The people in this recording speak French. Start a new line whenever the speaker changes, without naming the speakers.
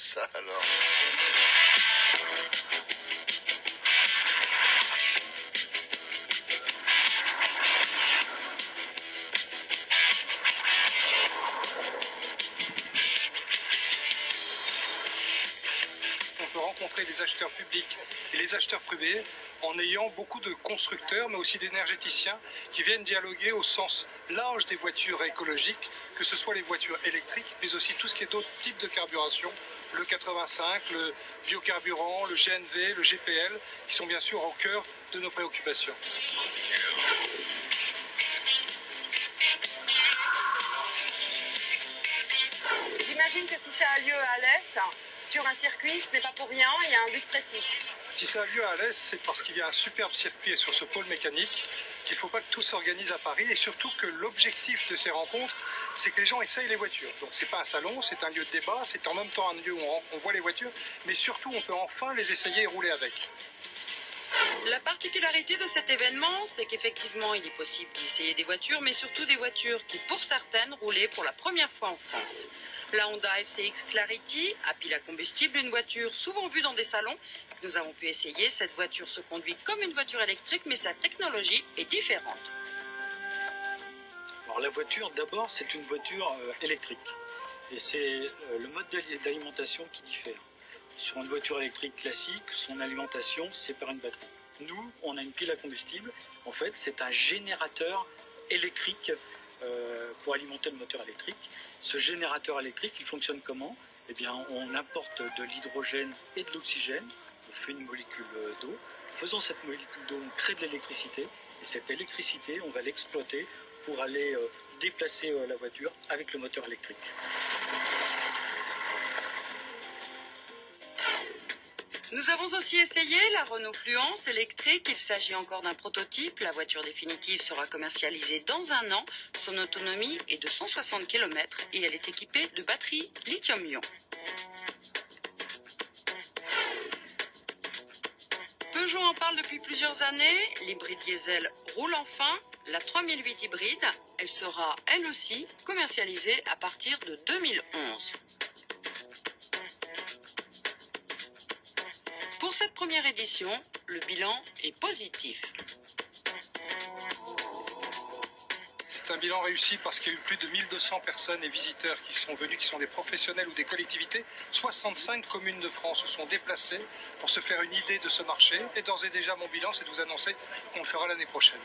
ça alors.
On peut rencontrer les acheteurs publics et les acheteurs privés en ayant beaucoup de constructeurs, mais aussi d'énergéticiens qui viennent dialoguer au sens large des voitures écologiques, que ce soit les voitures électriques, mais aussi tout ce qui est d'autres types de carburation, le 85, le biocarburant, le GNV, le GPL, qui sont bien sûr au cœur de nos préoccupations.
J'imagine que si ça a lieu à Alès, sur un circuit, ce n'est pas pour rien, il y a un but précis.
Si ça a lieu à Alès, c'est parce qu'il y a un superbe circuit sur ce pôle mécanique, qu'il ne faut pas que tout s'organise à Paris, et surtout que l'objectif de ces rencontres, c'est que les gens essayent les voitures. Donc c'est pas un salon, c'est un lieu de débat, c'est en même temps un lieu où on voit les voitures, mais surtout on peut enfin les essayer et rouler avec.
La particularité de cet événement, c'est qu'effectivement, il est possible d'essayer des voitures, mais surtout des voitures qui, pour certaines, roulaient pour la première fois en France. La Honda FCX Clarity, à pile à combustible, une voiture souvent vue dans des salons. Nous avons pu essayer, cette voiture se conduit comme une voiture électrique, mais sa technologie est différente.
Alors la voiture, d'abord, c'est une voiture électrique. Et c'est le mode d'alimentation qui diffère. Sur une voiture électrique classique, son alimentation, c'est par une batterie. Nous, on a une pile à combustible. En fait, c'est un générateur électrique pour alimenter le moteur électrique. Ce générateur électrique, il fonctionne comment? Eh bien, on apporte de l'hydrogène et de l'oxygène. On fait une molécule d'eau. Faisant cette molécule d'eau, on crée de l'électricité. Et cette électricité, on va l'exploiter pour aller déplacer la voiture avec le moteur électrique.
Nous avons aussi essayé la Renault Fluence électrique. Il s'agit encore d'un prototype. La voiture définitive sera commercialisée dans un an. Son autonomie est de 160 km et elle est équipée de batteries lithium-ion. Peugeot en parle depuis plusieurs années. L'hybride diesel roule enfin. La 3008 hybride, elle sera elle aussi commercialisée à partir de 2011. Pour cette première édition, le bilan est positif.
C'est un bilan réussi parce qu'il y a eu plus de 1200 personnes et visiteurs qui sont venus, qui sont des professionnels ou des collectivités. 65 communes de France se sont déplacées pour se faire une idée de ce marché. Et d'ores et déjà, mon bilan, c'est de vous annoncer qu'on le fera l'année prochaine.